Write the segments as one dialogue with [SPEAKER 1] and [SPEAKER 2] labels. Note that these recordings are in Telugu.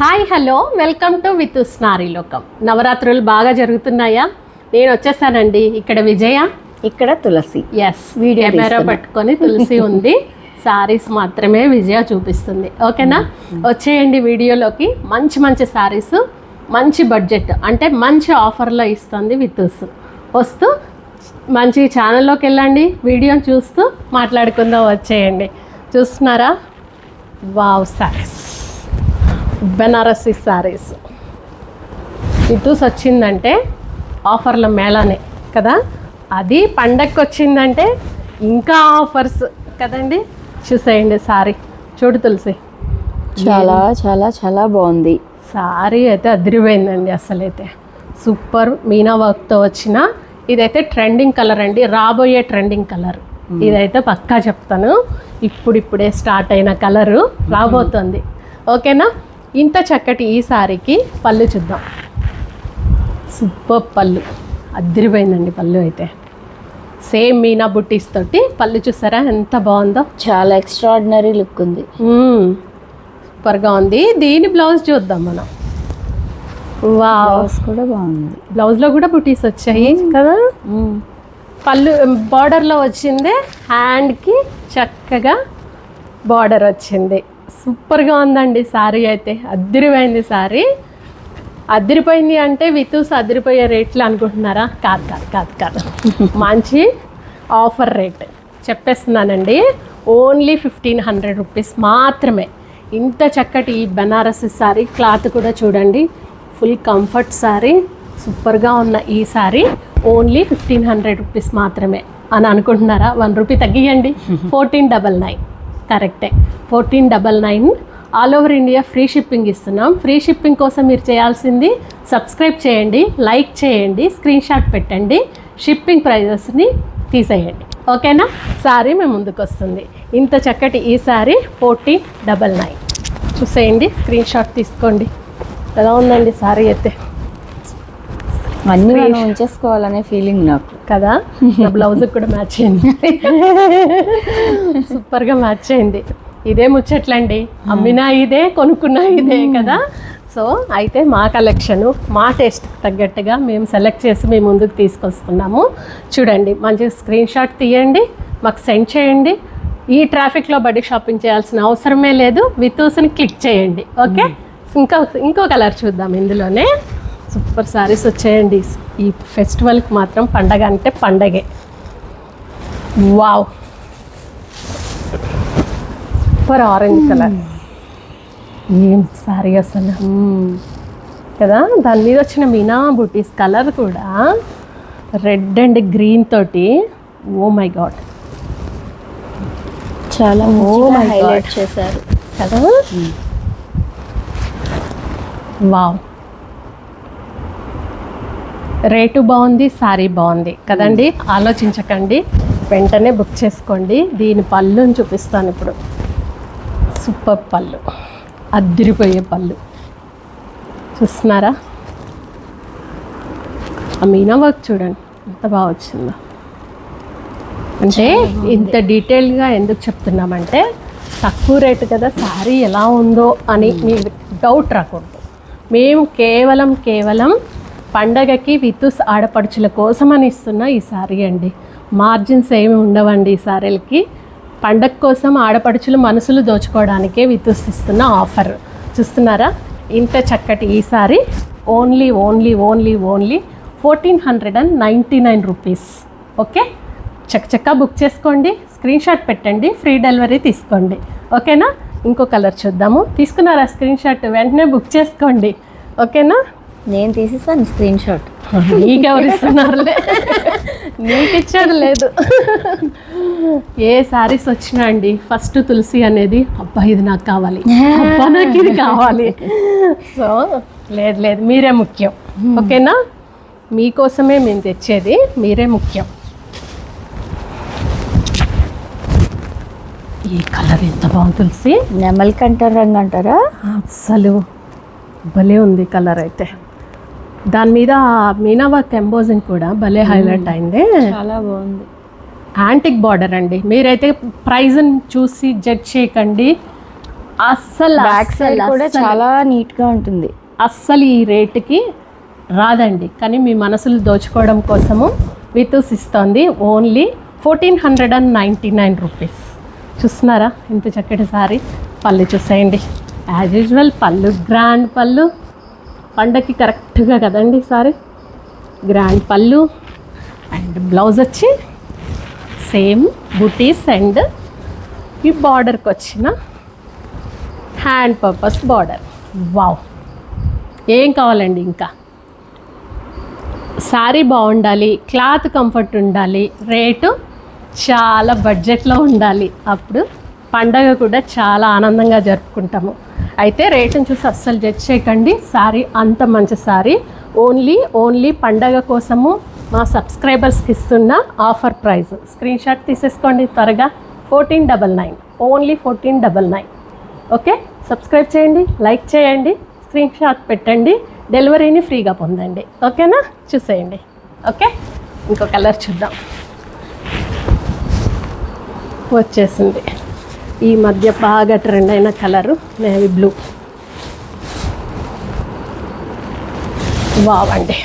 [SPEAKER 1] Hi hello welcome to with స్నారీ లోకం. నవరాత్రులు బాగా జరుగుతున్నాయా? నేను వచ్చేసానండి. ఇక్కడ విజయ,
[SPEAKER 2] ఇక్కడ తులసి.
[SPEAKER 1] ఎస్, కెమెరా పట్టుకొని తులసి ఉంది. సారీస్ మాత్రమే విజయ చూపిస్తుంది. ఓకేనా? వచ్చేయండి వీడియోలోకి. మంచి మంచి సారీస్, మంచి బడ్జెట్ అంటే మంచి ఆఫర్లో ఇస్తుంది వితూస్. వస్తూ మంచి ఛానల్లోకి వెళ్ళండి, వీడియోని చూస్తూ మాట్లాడుకుందాం. వచ్చేయండి. చూస్తున్నారా? వావ్ సారీస్, బెనారసీ సారీస్. వితూస్ వచ్చిందంటే ఆఫర్ల మేళానే కదా. అది పండగకి వచ్చిందంటే ఇంకా ఆఫర్స్ కదండి. చూసేయండి సారీ. చూడు తులసి,
[SPEAKER 2] చాలా చాలా చాలా బాగుంది
[SPEAKER 1] సారీ. అయితే అదిరిపోయిందండి. అసలైతే సూపర్ మీనా వర్క్తో వచ్చిన ఇదైతే ట్రెండింగ్ కలర్ అండి. రాబోయే ట్రెండింగ్ కలర్ ఇదైతే పక్కా చెప్తాను. ఇప్పుడిప్పుడే స్టార్ట్ అయిన కలరు రాబోతుంది. ఓకేనా? ఇంత చక్కటి ఈ సారీకి పళ్ళు చూద్దాం. సూపర్ పళ్ళు, అదిరిపోయిందండి పళ్ళు. అయితే సేమ్ మీనా బుట్టీస్ తోటి పళ్ళు చూసారా ఎంత బాగుందో.
[SPEAKER 2] చాలా ఎక్స్ట్రాడినరీ లుక్ ఉంది.
[SPEAKER 1] సూపర్గా ఉంది. దీని బ్లౌజ్ చూద్దాం మనం.
[SPEAKER 2] బ్లౌజ్ కూడా బాగుంది.
[SPEAKER 1] బ్లౌజ్లో కూడా బుటీస్ వచ్చాయి కదా. పళ్ళు బార్డర్లో వచ్చింది, హ్యాండ్కి చక్కగా బార్డర్ వచ్చింది. సూపర్గా ఉందండి సారీ. అయితే అదిరిపోయింది సారీ. అదిరిపోయింది అంటే వితూస్ అదిరిపోయే రేట్లు అనుకుంటున్నారా? కాదు కాదు కాదు కాదు, మంచి ఆఫర్ రేట్ చెప్పేస్తున్నానండి. ఓన్లీ 1500 రూపీస్ మాత్రమే. ఇంత చక్కటి ఈ బెనారసీ సారీ. క్లాత్ కూడా చూడండి, ఫుల్ కంఫర్ట్ సారీ. సూపర్గా ఉన్న ఈ సారీ ఓన్లీ 1500 రూపీస్ మాత్రమే అని అనుకుంటున్నారా? 1 రూపీ తగ్గియండి. 1499 కరెక్టే. 1499 all over India free shipping ఇస్తున్నాం. ఫ్రీ షిప్పింగ్ కోసం మీరు చేయాల్సింది సబ్స్క్రైబ్ చేయండి, లైక్ చేయండి, స్క్రీన్ షాట్ పెట్టండి, షిప్పింగ్ ప్రైజెస్ని తీసేయండి. ఓకేనా? సారీ మేము ముందుకు వస్తుంది. ఇంత చక్కటి ఈ సారీ 1499 చూసేయండి, స్క్రీన్ షాట్ తీసుకోండి. ఎలా ఉందండి సారీ? అయితే
[SPEAKER 2] అన్నీ మనం ఉంచేసుకోవాలనే ఫీలింగ్ నాకు
[SPEAKER 1] కదా. బ్లౌజ్ కూడా మ్యాచ్ అయింది, సూపర్గా మ్యాచ్ అయింది. ఇదే ముచ్చట్లండి. అమ్మినా ఇదే, కొనుక్కున్నా ఇదే కదా. సో అయితే మా కలెక్షను మా టేస్ట్కి తగ్గట్టుగా మేము సెలెక్ట్ చేసి మేము ముందుకు తీసుకొస్తున్నాము. చూడండి, మంచిగా స్క్రీన్ షాట్ తీయండి, మాకు సెండ్ చేయండి. ఈ ట్రాఫిక్లో బడి షాపింగ్ చేయాల్సిన అవసరమే లేదు. వితూస్ని క్లిక్ చేయండి. ఓకే? ఇంకో కలర్ చూద్దాం. ఇందులోనే సూపర్ సారీస్ వచ్చాయండి. ఈ ఫెస్టివల్కి మాత్రం పండగ అంటే పండగే. Wow, super orange colour. ఏం సారీ అసలు కదా. దాని మీద వచ్చిన మీనా బుటీస్ కలర్ కూడా రెడ్ అండ్ గ్రీన్ తోటి. ఓ మై గాడ్,
[SPEAKER 2] చాలా హైలైట్ చేశారు
[SPEAKER 1] కదా. వావ్, రేటు బాగుంది, సారీ బాగుంది కదండి. ఆలోచించకండి, వెంటనే బుక్ చేసుకోండి. దీని పళ్ళుని చూపిస్తాను ఇప్పుడు. సూపర్ పళ్ళు, అద్దిరిపోయే పళ్ళు. చూస్తున్నారా? ఆ మీనా వర్క్ చూడండి ఎంత బాగా వచ్చిందో. అంటే ఇంత డీటెయిల్గా ఎందుకు చెప్తున్నామంటే తక్కువ రేటు కదా, శారీ ఎలా ఉందో అని మీకు డౌట్ రాకూడదు. మేము కేవలం పండగకి వితూస్ ఆడపడుచుల కోసమని ఇస్తున్న ఈ సారీ అండి. మార్జిన్స్ ఏమి ఉండవండి ఈ సారీలకి. పండగ కోసం ఆడపడుచులు మనసులు దోచుకోవడానికే వితూస్ ఇస్తున్న ఆఫర్. చూస్తున్నారా? ఇంత చక్కటి ఈ సారీ ఓన్లీ 1499 రూపీస్. ఓకే, చక్కచక్క బుక్ చేసుకోండి, స్క్రీన్ షాట్ పెట్టండి, ఫ్రీ డెలివరీ తీసుకోండి. ఓకేనా? ఇంకో కలర్ చూద్దాము. తీసుకున్నారా స్క్రీన్ షాట్? వెంటనే బుక్ చేసుకోండి. ఓకేనా?
[SPEAKER 2] నేను తీసేసాను స్క్రీన్ షాట్.
[SPEAKER 1] నీకెవరు ఇస్తున్నారులే, నీకు ఇచ్చాడు లేదు. ఏ శారీస్ వచ్చినా అండి ఫస్ట్ తులసి అనేది అబ్బా ఇది నాకు కావాలి, అబ్బా నాకు ఇది కావాలి. సో లేదు, మీరే ముఖ్యం. ఓకేనా? మీకోసమే మేము తెచ్చేది, మీరే ముఖ్యం. ఈ కలర్ ఎంత బాగుంది తులసి.
[SPEAKER 2] నెమలి కంటారు రంగు అంటారా?
[SPEAKER 1] అస్సలు భలే ఉంది కలర్. అయితే దాని మీద మీనా వర్క్ ఎంబోజింగ్ కూడా భలే హైలైట్ అయింది.
[SPEAKER 2] చాలా బాగుంది.
[SPEAKER 1] యాంటిక్ బార్డర్ అండి. మీరైతే ప్రైజ్ని చూసి జడ్జ్ చేయకండి. అస్సలు
[SPEAKER 2] బ్యాక్ సైడ్ కూడా
[SPEAKER 1] అస్సలు
[SPEAKER 2] చాలా నీట్ గా ఉంటుంది.
[SPEAKER 1] అస్సలు ఈ రేటుకి రాదండి. కానీ మీ మనసులు దోచుకోవడం కోసము వితూస్ ఇస్తుంది ఓన్లీ 1499 రూపీస్. చూస్తున్నారా ఇంత చక్కటి సారీ. పళ్ళు చూసేయండి, యాజ్ యూజువల్ పళ్ళు గ్రాండ్ పళ్ళు, పండగకి కరెక్ట్గా కదండి సారీ. గ్రాండ్ పళ్ళు అండ్ బ్లౌజ్ వచ్చి సేమ్ బుటీస్ అండ్ ఈ బార్డర్కి వచ్చిన హ్యాండ్ పర్పస్ బార్డర్. వావ్, ఏం కావాలండి ఇంకా. శారీ బాగుండాలి, క్లాత్ కంఫర్ట్ ఉండాలి, రేటు చాలా బడ్జెట్లో ఉండాలి. అప్పుడు పండగ కూడా చాలా ఆనందంగా జరుపుకుంటాము. అయితే రేటుని చూసి అస్సలు జడ్జ్ చేయకండి. శారీ అంత మంచి శారీ. ఓన్లీ పండగ కోసము మా సబ్స్క్రైబర్స్కి ఇస్తున్న ఆఫర్ ప్రైస్. స్క్రీన్ షాట్ తీసేసుకోండి త్వరగా. 1499, ఓన్లీ 1499. ఓకే, సబ్స్క్రైబ్ చేయండి, లైక్ చేయండి, స్క్రీన్ షాట్ పెట్టండి, డెలివరీని ఫ్రీగా పొందండి. ఓకేనా, చూసేయండి. ఓకే, ఇంకో కలర్ చూద్దాం. వచ్చేసింది ఈ మధ్య బాగా ట్రెండ్ అయిన కలరు నేవీ బ్లూ. వావ్ అండి.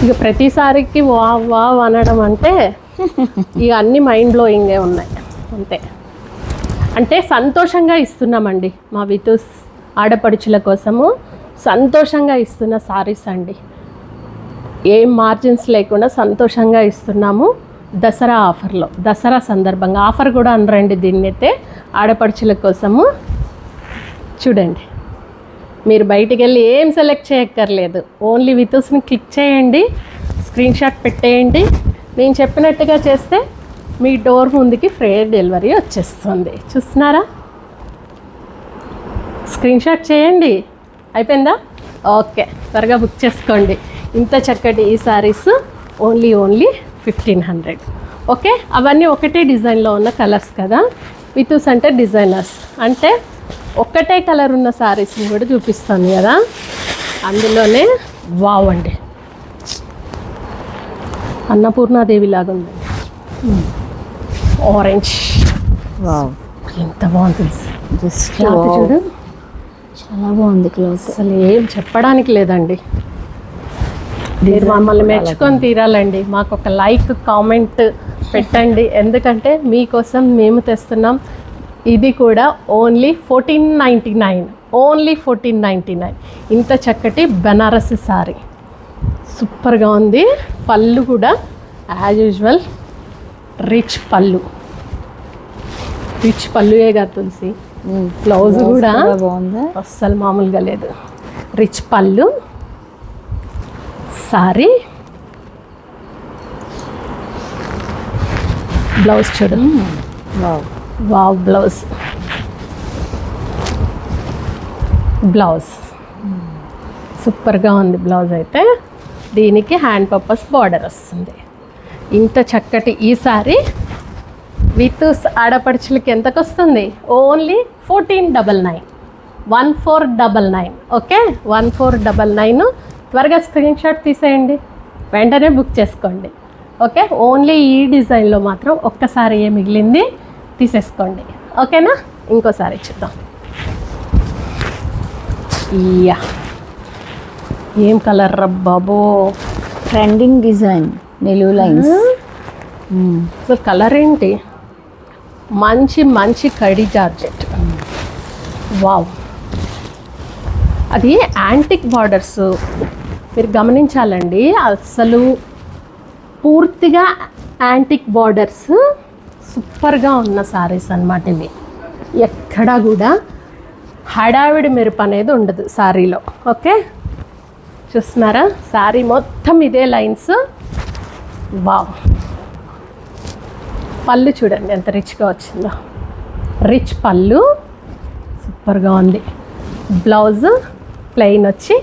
[SPEAKER 1] ఇక ప్రతిసారికి వావ్ వావ్ అనడం అంటే ఇక అన్ని మైండ్ బ్లోయింగే ఉన్నాయి అంతే. అంటే సంతోషంగా ఇస్తున్నామండి మా వితూస్ ఆడపడుచుల కోసము సంతోషంగా ఇస్తున్న సారీస్ అండి. ఏం మార్జిన్స్ లేకుండా సంతోషంగా ఇస్తున్నాము. దసరా ఆఫర్లో, దసరా సందర్భంగా ఆఫర్ కూడా అనరండి దీన్ని. అయితే ఆడపడుచుల కోసము చూడండి. మీరు బయటికి వెళ్ళి ఏం సెలెక్ట్ చేయక్కర్లేదు. ఓన్లీ వితూస్ని క్లిక్ చేయండి, స్క్రీన్ షాట్ పెట్టేయండి. నేను చెప్పినట్టుగా చేస్తే మీ డోర్ ముందుకి ఫ్రీ డెలివరీ వచ్చేస్తుంది. చూస్తున్నారా, స్క్రీన్ షాట్ చేయండి. అయిపోయిందా? ఓకే, త్వరగా బుక్ చేసుకోండి. ఇంత చక్కటి ఈ శారీస్ ఓన్లీ 1500. ఓకే, అవన్నీ ఒకటే డిజైన్లో ఉన్న కలర్స్ కదా. వితూస్ అంటే డిజైనర్స్ అంటే ఒక్కటే కలర్ ఉన్న శారీస్ని కూడా చూపిస్తుంది కదా. అందులోనే వావ్ అండి, అన్నపూర్ణాదేవి లాగా ఉంది. ఆరెంజ్,
[SPEAKER 2] వావ్,
[SPEAKER 1] ఎంత బాగుంటుంది.
[SPEAKER 2] జస్ట్
[SPEAKER 1] క్లాత్ చూడు,
[SPEAKER 2] చాలా బాగుంది క్లాత్.
[SPEAKER 1] అసలు ఏం చెప్పడానికి లేదండి. మీరు మమ్మల్ని మెచ్చుకొని తీరాలండి. మాకు ఒక లైక్ కామెంట్ పెట్టండి, ఎందుకంటే మీకోసం మేము తెస్తున్నాం. ఇది కూడా ఓన్లీ 1499, ఓన్లీ 1499. ఇంత చక్కటి బనారసి సారీ సూపర్గా ఉంది. పళ్ళు కూడా యాజ్ యూజువల్ రిచ్ పళ్ళు, రిచ్ పళ్ళుయేగా తులసి. బ్లౌజ్ కూడా
[SPEAKER 2] బాగుందా,
[SPEAKER 1] అస్సలు మామూలుగా లేదు. రిచ్ పళ్ళు సారీ, బ్లౌజ్ చూడు.
[SPEAKER 2] వావ్,
[SPEAKER 1] వావ్, బ్లౌజ్ సూపర్గా ఉంది. బ్లౌజ్ అయితే దీనికి హ్యాండ్ పర్పస్ బార్డర్ వస్తుంది. ఇంత చక్కటి ఈ సారీ విత్ ఆడపడుచులకి ఎంతకు వస్తుంది? ఓన్లీ 1499, 1499. ఓకే, 1499. త్వరగా స్క్రీన్ షాట్ తీసేయండి, వెంటనే బుక్ చేసుకోండి. ఓకే, ఓన్లీ ఈ డిజైన్లో మాత్రం ఒక్కసారి ఏ మిగిలింది, తీసేసుకోండి. ఓకేనా, ఇంకోసారి చూద్దాం. యా, ఏం కలర్ రబ్బాబో,
[SPEAKER 2] ట్రెండింగ్ డిజైన్, నిలువు లైన్స్.
[SPEAKER 1] అసలు కలర్ ఏంటి, మంచి కడి జార్జెట్. వావ్, అది యాంటిక్ బార్డర్స్ మీరు గమనించాలండి. అసలు పూర్తిగా యాంటిక్ బార్డర్స్ సూపర్గా ఉన్న సారీస్ అన్నమాట ఇవి. ఎక్కడా కూడా హడావిడి మెరుపు అనేది ఉండదు సారీలో. ఓకే, చూస్తున్నారా, సారీ మొత్తం ఇదే లైన్స్. వావ్, పళ్ళు చూడండి ఎంత రిచ్గా వచ్చిందో. రిచ్ పళ్ళు సూపర్గా ఉంది. బ్లౌజ్ ప్లెయిన్ వచ్చి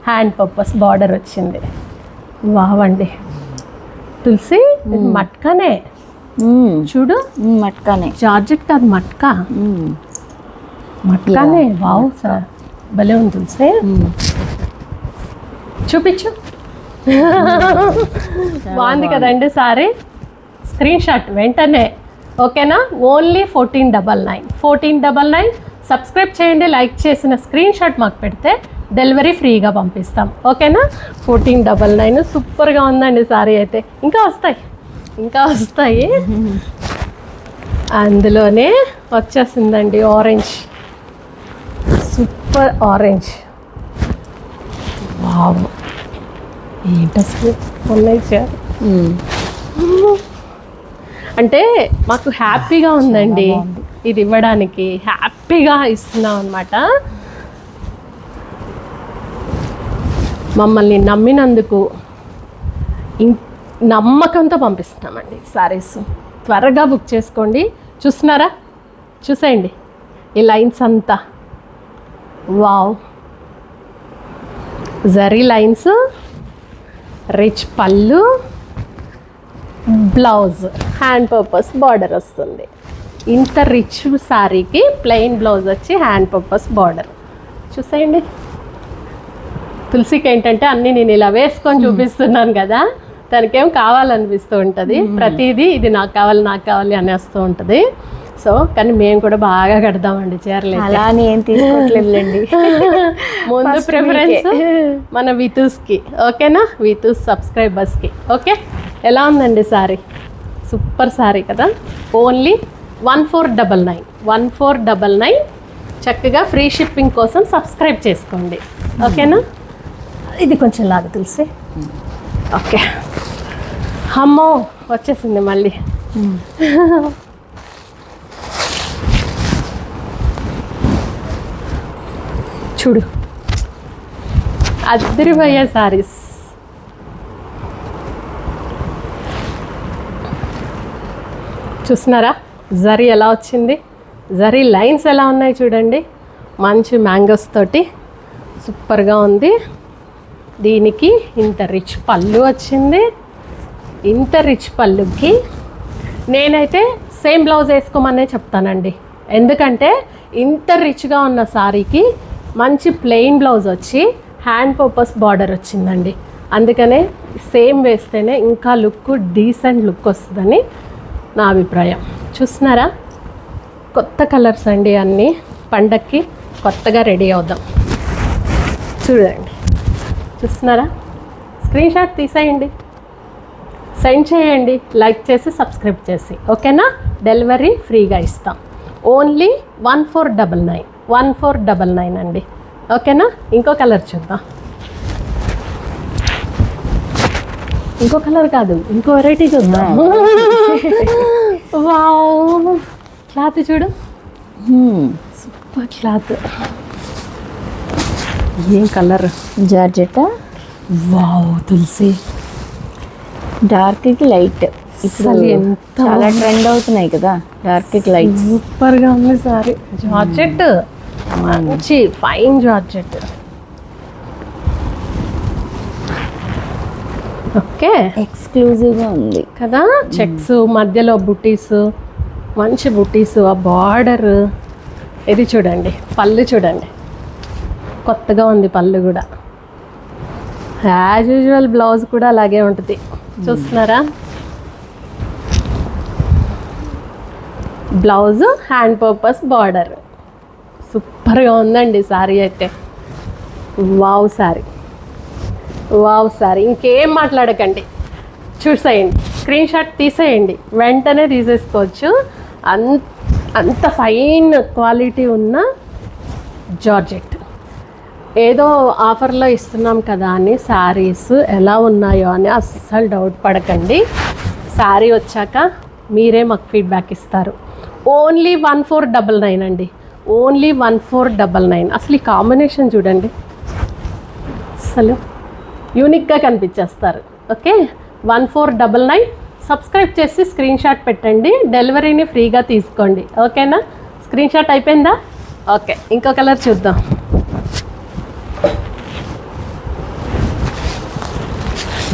[SPEAKER 1] హ్యాండ్ పర్పస్ బార్డర్ వచ్చింది. వావ్ అండి, తులసి ఇది మట్కానే చూడు.
[SPEAKER 2] మట్కానే,
[SPEAKER 1] జార్జెట్ కాదు, మట్కానే. వావ్ సార్, భలే ఉంది తులసి. చూపించు. బాగుంది కదండి సారీ. స్క్రీన్ షాట్ వెంటనే. ఓకేనా? ఓన్లీ 1499 సబ్స్క్రైబ్ చేయండి. లైక్ చేసిన స్క్రీన్ షాట్ మాకు పెడితే డెలివరీ ఫ్రీగా పంపిస్తాం. ఓకేనా? 1499 సూపర్గా ఉందండి సారీ అయితే. ఇంకా వస్తాయి అందులోనే వచ్చేసిందండి ఆరెంజ్, సూపర్ ఆరెంజ్. వావ్, ఏంటసలు ఉన్నాయి సార్. అంటే మాకు హ్యాపీగా ఉందండి ఇది ఇవ్వడానికి, హ్యాపీగా ఇస్తున్నాం అనమాట. మమ్మల్ని నమ్మినందుకు నమ్మకంతో పంపిస్తున్నామండి సారీస్. త్వరగా బుక్ చేసుకోండి. చూస్తున్నారా? చూసేయండి ఈ లైన్స్ అంతా. వావ్, జరీ లైన్స్, రిచ్ పళ్ళు, బ్లౌజ్ హ్యాండ్ పర్పస్ బార్డర్ వస్తుంది. ఇంత రిచ్ శారీకి ప్లెయిన్ బ్లౌజ్ వచ్చి హ్యాండ్ పర్పస్ బార్డర్. చూసేయండి. తులసికి ఏంటంటే అన్నీ నేను ఇలా వేసుకొని చూపిస్తున్నాను కదా, తనకేం కావాలనిపిస్తూ ఉంటుంది. ప్రతిదీ ఇది నాకు కావాలి అనేస్తూ ఉంటుంది. సో కానీ మేము కూడా బాగా కడదామండి చీరలు.
[SPEAKER 2] అలా అని ఏం తీసుకోవట్లేదులేండి.
[SPEAKER 1] ముందు ప్రిఫరెన్స్ మన వితూస్కి. ఓకేనా? వితూస్ సబ్స్క్రైబర్స్కి. ఓకే, ఎలా ఉందండి సారీ? సూపర్ సారీ కదా. ఓన్లీ 1499 చక్కగా ఫ్రీ షిప్పింగ్ కోసం సబ్స్క్రైబ్ చేసుకోండి. ఓకేనా? ఇది కొంచెం లాగా తెలిసి. ఓకే, అమ్మో వచ్చేసింది మళ్ళీ. చూడు, అదిరిపోయే సారీస్. చూస్తున్నారా జరీ ఎలా వచ్చింది? జరీ లైన్స్ ఎలా ఉన్నాయి చూడండి. మంచి మ్యాంగోస్ తోటి సూపర్గా ఉంది. దీనికి ఇంత రిచ్ పళ్ళు వచ్చింది. ఇంత రిచ్ పళ్ళుకి నేనైతే సేమ్ బ్లౌజ్ వేసుకోమనే చెప్తానండి. ఎందుకంటే ఇంత రిచ్గా ఉన్న సారీకి మంచి ప్లెయిన్ బ్లౌజ్ వచ్చి హ్యాండ్ పర్పస్ బార్డర్ వచ్చిందండి. అందుకనే సేమ్ వేస్తేనే ఇంకా లుక్, డీసెంట్ లుక్ వస్తుందని నా అభిప్రాయం. చూస్తున్నారా? కొత్త కలర్స్ అండి అన్నీ. పండక్కి కొత్తగా రెడీ అవుదాం. చూడండి, చూస్తున్నారా? స్క్రీన్ షాట్ తీసేయండి, సెండ్ చేయండి, లైక్ చేసి సబ్స్క్రైబ్ చేసి. ఓకేనా? డెలివరీ ఫ్రీగా ఇస్తాం. ఓన్లీ 1499 అండి. ఓకేనా? ఇంకో కలర్ చూద్దాం. ఇంకో కలర్ కాదు, ఇంకో వెరైటీ చూద్దాం. వావ్, క్లాత్ చూడు, సూపర్ క్లాత్. ఏం కలర్?
[SPEAKER 2] జార్జెటా.
[SPEAKER 1] వావ్ తులసి,
[SPEAKER 2] డార్క్కి లైట్. ఇప్పుడు
[SPEAKER 1] ఎంత
[SPEAKER 2] చాలా ట్రెండ్ అవుతున్నాయి కదా డార్క్కి లైట్.
[SPEAKER 1] సూపర్గా ఉంది సారీ. జార్జెట్, మంచి ఫైన్ జార్జెట్. ఓకే,
[SPEAKER 2] ఎక్స్క్లూజివ్గా ఉంది
[SPEAKER 1] కదా. చెక్స్ మధ్యలో బుటీస్, మంచి బుటీస్, ఆ బార్డర్. ఇది చూడండి, పళ్ళు చూడండి, కొత్తగా ఉంది పళ్ళు కూడా. యాజ్ యూజువల్ బ్లౌజ్ కూడా అలాగే ఉంటుంది. చూస్తున్నారా? Blouse hand purpose border. సూపర్గా ఉందండి సారీ అయితే. Wow sorry, wow sorry. ఇంకేం మాట్లాడకండి, చూసేయండి, స్క్రీన్ షాట్ తీసేయండి, వెంటనే తీసేసుకోవచ్చు. అంత ఫైన్ క్వాలిటీ ఉన్న జార్జెట్. ఏదో ఆఫర్లో ఇస్తున్నాం కదా అని శారీస్ ఎలా ఉన్నాయో అని అస్సలు డౌట్ పడకండి. శారీ వచ్చాక మీరే మాకు ఫీడ్బ్యాక్ ఇస్తారు. ఓన్లీ 1499 అండి. ఓన్లీ 1499. అసలు ఈ కాంబినేషన్ చూడండి, అసలు యూనిక్గా కనిపించేస్తారు. ఓకే, 1499. సబ్స్క్రైబ్ చేసి స్క్రీన్ షాట్ పెట్టండి, డెలివరీని ఫ్రీగా తీసుకోండి. ఓకేనా? స్క్రీన్ షాట్ అయిపోయిందా? ఓకే, ఇంకో కలర్ చూద్దాం.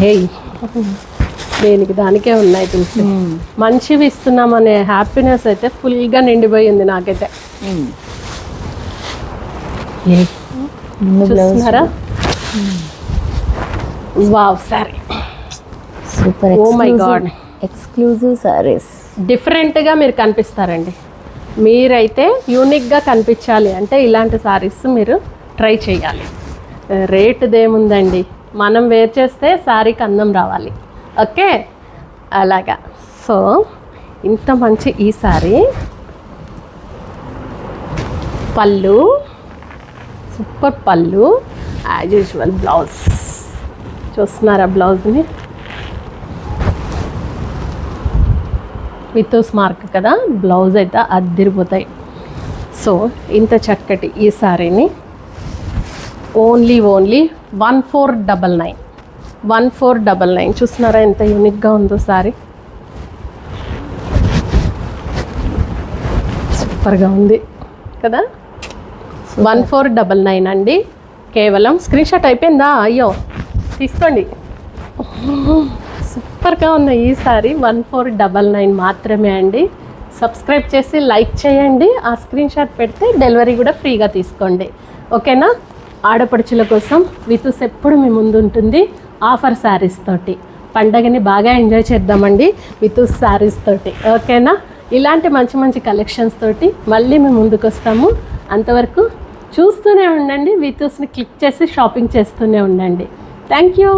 [SPEAKER 1] ఏయ్, దేనికి దానికే ఉన్నాయి తెలిసి. మంచివి ఇస్తున్నామనే హ్యాపీనెస్ అయితే ఫుల్గా నిండిపోయింది నాకైతే. చూస్తున్నారా? Wow sari,
[SPEAKER 2] super.
[SPEAKER 1] Oh my god,
[SPEAKER 2] exclusive saris.
[SPEAKER 1] డిఫరెంట్గా మీరు కనిపిస్తారండి. మీరైతే యూనిక్గా కనిపించాలి అంటే ఇలాంటి శారీస్ మీరు ట్రై చేయాలి. రేటుదేముందండి, మనం వేర్ చేస్తే శారీకి అందం రావాలి. ఓకే, అలాగా. సో ఇంత మంచి ఈ శారీ పళ్ళు, సూపర్ పళ్ళు, యాజ్ యూజువల్ బ్లౌజ్ చూస్తున్నారా, బ్లౌజ్ని విత్ మార్క్ కదా, బ్లౌజ్ అయితే అద్దిరిపోతాయి. సో ఇంత చక్కటి ఈ శారీని ఓన్లీ 1499. 1499 చూస్తున్నారా ఎంత యూనిక్గా ఉందో శారీ, సూపర్గా ఉంది కదా. 1499 అండి కేవలం. స్క్రీన్ షాట్ అయిపోయిందా? అయ్యో తీసుకోండి. సూపర్గా ఉన్న ఈ సారీ 1499 మాత్రమే అండి. సబ్స్క్రైబ్ చేసి లైక్ చేయండి. ఆ స్క్రీన్ షాట్ పెడితే డెలివరీ కూడా ఫ్రీగా తీసుకోండి. ఓకేనా? ఆడపడుచుల కోసం వితూస్ ఎప్పుడు మీ ముందు ఉంటుంది ఆఫర్ శారీస్ తోటి. పండగని బాగా ఎంజాయ్ చేద్దామండి వితూస్ శారీస్ తోటి. ఓకేనా? ఇలాంటి మంచి మంచి కలెక్షన్స్ తోటి మళ్ళీ మేము ముందుకు వస్తాము. అంతవరకు చూస్తూనే ఉండండి, వితూస్ని క్లిక్ చేసి షాపింగ్ చేస్తూనే ఉండండి. Thank you.